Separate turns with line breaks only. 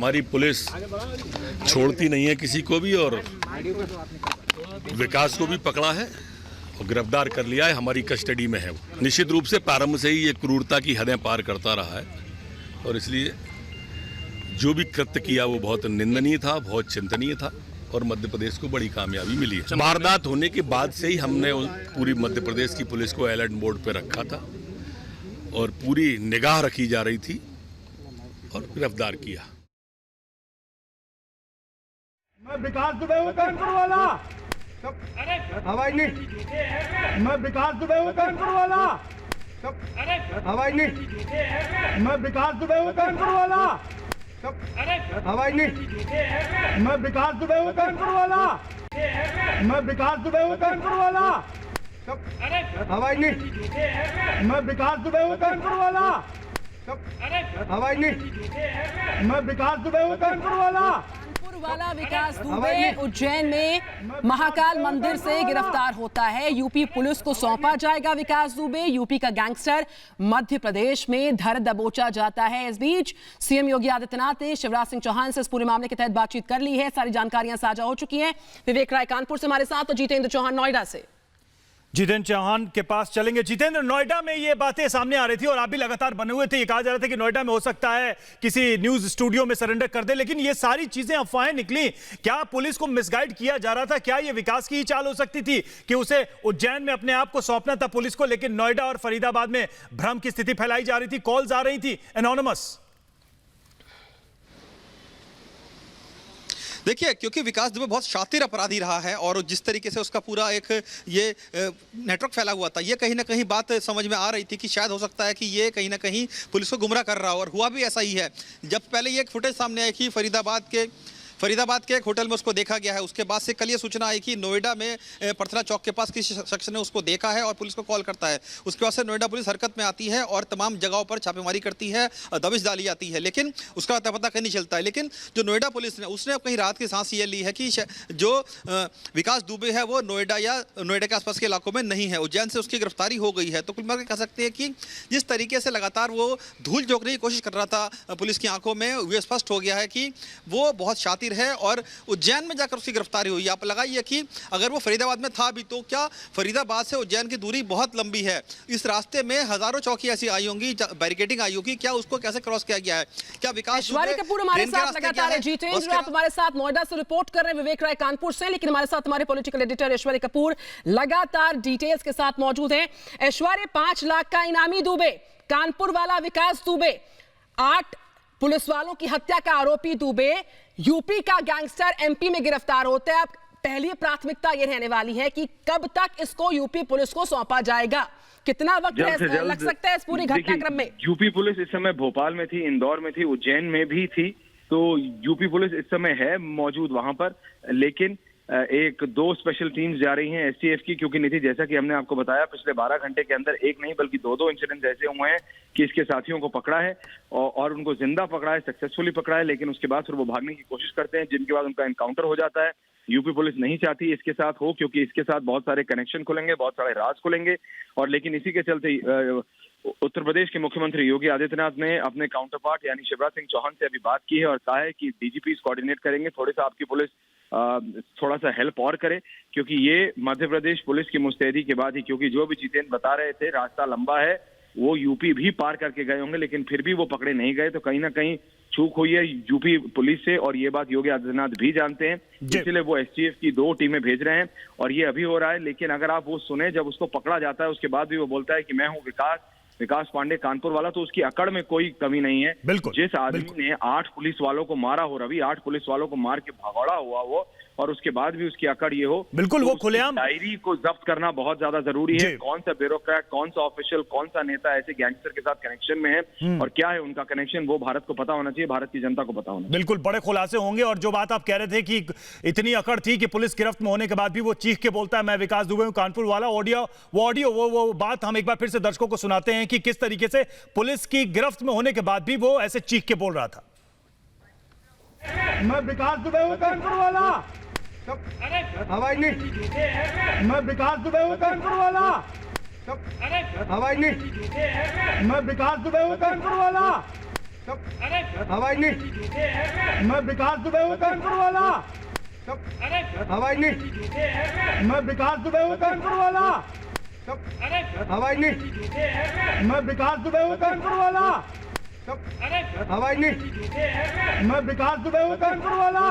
हमारी पुलिस छोड़ती नहीं है किसी को भी, और विकास को भी पकड़ा है और गिरफ्तार कर लिया है, हमारी कस्टडी में है वो। निश्चित रूप से प्रारंभ से ही ये क्रूरता की हदें पार करता रहा है और इसलिए जो भी कृत्य किया वो बहुत निंदनीय था, बहुत चिंतनीय था और मध्य प्रदेश को बड़ी कामयाबी मिली है। वारदात होने के बाद से ही हमने पूरी मध्य प्रदेश की पुलिस को अलर्ट मोड पे रखा था और पूरी निगाह रखी जा रही थी और गिरफ्तार किया।
मैं विकास दुबे हूँ कानपुर वाला, आवाज नहीं। मैं विकास दुबे हूँ कानपुर वाला, आवाज नहीं। मैं विकास दुबे हूँ कानपुर वाला, आवाज नहीं। मैं विकास दुबे हूँ कानपुर वाला, मैं विकास दुबे हूँ कानपुर वाला, आवाज नहीं। मैं विकास दुबे हूँ कानपुर वाला, आवाज नहीं। मैं विकास दुबे हूँ कानपुर वाला।
वाला विकास दुबे उज्जैन में महाकाल मंदिर से गिरफ्तार होता है। यूपी पुलिस को सौंपा जाएगा विकास दुबे। यूपी का गैंगस्टर मध्य प्रदेश में धर दबोचा जाता है। इस बीच सीएम योगी आदित्यनाथ ने शिवराज सिंह चौहान से इस पूरे मामले के तहत बातचीत कर ली है। सारी जानकारियां साझा हो चुकी हैं। विवेक राय कानपुर से हमारे साथ और जितेंद्र चौहान नोएडा से।
जितेंद्र चौहान के पास चलेंगे। जितेंद्र, नोएडा में ये बातें सामने आ रही थी और आप भी लगातार बने हुए थे। ये कहा जा रहा था कि नोएडा में हो सकता है किसी न्यूज स्टूडियो में सरेंडर कर दे, लेकिन ये सारी चीजें अफवाहें निकली। क्या पुलिस को मिसगाइड किया जा रहा था? क्या ये विकास की ही चाल हो सकती थी कि उसे उज्जैन में अपने आप को सौंपना था पुलिस को, लेकिन नोएडा और फरीदाबाद में भ्रम की स्थिति फैलाई जा रही थी, कॉल्स आ रही थी एनोनिमस?
देखिए, क्योंकि विकास दुबे बहुत शातिर अपराधी रहा है और जिस तरीके से उसका पूरा एक ये नेटवर्क फैला हुआ था, ये कहीं ना कहीं बात समझ में आ रही थी कि शायद हो सकता है कि ये कहीं ना कहीं पुलिस को गुमराह कर रहा हो, और हुआ भी ऐसा ही है। जब पहले ये एक फुटेज सामने आई कि फरीदाबाद के एक होटल में उसको देखा गया है, उसके बाद से कल ये सूचना आई कि नोएडा में पर्थला चौक के पास किसी शख्स ने उसको देखा है और पुलिस को कॉल करता है। उसके बाद से नोएडा पुलिस हरकत में आती है और तमाम जगहों पर छापेमारी करती है, दबिश डाली जाती है, लेकिन उसका पता कहीं नहीं चलता है। लेकिन जो नोएडा पुलिस ने उसने कहीं रात की सांस ये ली है कि जो विकास दुबे है वो नोएडा या नोएडा के आसपास के इलाकों में नहीं है, उज्जैन से उसकी गिरफ्तारी हो गई है। तो कुल मिलाकर कह सकते हैं कि जिस तरीके से लगातार वो धूल झोंकने की कोशिश कर रहा था पुलिस की आंखों में, ये स्पष्ट हो गया है कि वो बहुत शातिर है और उज्जैन में जाकर उसकी गिरफ्तारी हुई। आप लगाइए कि अगर वो फरीदाबाद में था भी, तो क्या फरीदाबाद से उज्जैन की दूरी बहुत लंबी है। इस रास्ते में हजारों चौकी ऐसी आई होंगी, बैरिकेडिंग आई होगी, क्या उसको कैसे क्रॉस किया गया है? क्या विकास
ऐश्वर्य कपूर हमारे साथ लगातार है। जितेंद्र, आप हमारे साथ नोएडा से रिपोर्ट कर रहे हैं, विवेक राय कानपुर से, लेकिन हमारे साथ हमारे पॉलिटिकल एडिटर ऐश्वर्य कपूर लगातार डिटेल्स के साथ मौजूद हैं। ऐश्वर्य, 5 लाख का इनामी दुबे, कानपुर वाला विकास दुबे, 8 पुलिस वालों की हत्या का आरोपी दुबे, यूपी का गैंगस्टर एमपी में गिरफ्तार होता है। अब पहली प्राथमिकता यह रहने वाली है कि कब तक इसको यूपी पुलिस को सौंपा जाएगा, कितना वक्त लग सकता है इस पूरी घटनाक्रम में?
यूपी पुलिस इस समय भोपाल में थी, इंदौर में थी, उज्जैन में भी थी, तो यूपी पुलिस इस समय है मौजूद वहां पर, लेकिन 2 स्पेशल टीम्स जा रही हैं एसटीएफ की, क्योंकि निधि जैसा कि हमने आपको बताया पिछले 12 घंटे के अंदर एक नहीं बल्कि 2 इंसिडेंट ऐसे हुए हैं कि इसके साथियों को पकड़ा है और उनको जिंदा पकड़ा है, सक्सेसफुली पकड़ा है, लेकिन उसके बाद फिर वो भागने की कोशिश करते हैं, जिनके बाद उनका एनकाउंटर हो जाता है। यूपी पुलिस नहीं चाहती इसके साथ हो, क्योंकि इसके साथ बहुत सारे कनेक्शन खुलेंगे, बहुत सारे राज खुलेंगे, और लेकिन इसी के चलते उत्तर प्रदेश के मुख्यमंत्री योगी आदित्यनाथ ने अपने काउंटर पार्ट यानी शिवराज सिंह चौहान से अभी बात की है और कहा है कि डीजीपी कोऑर्डिनेट करेंगे, थोड़े सा आपकी पुलिस थोड़ा सा हेल्प और करे, क्योंकि ये मध्य प्रदेश पुलिस की मुस्तैदी के बाद ही, क्योंकि जो भी जितेंद्र बता रहे थे रास्ता लंबा है, वो यूपी भी पार करके गए होंगे, लेकिन फिर भी वो पकड़े नहीं गए, तो कहीं ना कहीं चूक हुई है यूपी पुलिस से, और ये बात योगी आदित्यनाथ भी जानते हैं, इसलिए वो एसटीएफ की 2 टीमें भेज रहे हैं और ये अभी हो रहा है। लेकिन अगर आप वो सुने, जब उसको पकड़ा जाता है उसके बाद भी वो बोलता है कि मैं हूँ विकास पांडे कानपुर वाला, तो उसकी अकड़ में कोई कमी नहीं है। जिस आदमी ने 8 पुलिस वालों को मारा हो, रवि 8 पुलिस वालों को मार के भगौड़ा हुआ वो, और उसके बाद भी उसकी अकड़ ये हो,
बिल्कुल
तो
वो खुलेआम
डायरी को जब्त करना बहुत ज्यादा जरूरी है। कौन सा ब्यूरोक्रेट, कौन सा ऑफिशियल, कौन सा नेता ऐसे गैंगस्टर के साथ कनेक्शन में है और क्या है उनका कनेक्शन, वो भारत को पता होना चाहिए, भारत की जनता को पता होना चाहिए।
बिल्कुल बड़े खुलासे होंगे। और जो बात आप कह रहे थे कि इतनी अकड़ थी कि पुलिस गिरफ्त में होने के बाद भी वो चीख के बोलता है मैं विकास दुबे हूं कानपुर वाला, वो बात हम एक बार फिर से दर्शकों को सुनाते हैं कि किस तरीके से पुलिस की गिरफ्त में होने के बाद भी वो ऐसे चीख के बोल रहा था।
मैं विकास दुबे हूं कानपुर वाला, आवाज नहीं। मैं विकास दुबे हूं कानपुर वाला, आवाज नहीं। मैं विकास दुबे हूं कानपुर वाला, हवाई नहीं, मैं विकास दुबे हूँ कानपुर वाला। हवाई नहीं, मैं विकास दुबे हूँ कानपुर वाला। हवाई नहीं, मैं विकास दुबे हूँ कानपुर वाला। हवाई नहीं, मैं विकास दुबे हूँ कानपुर वाला।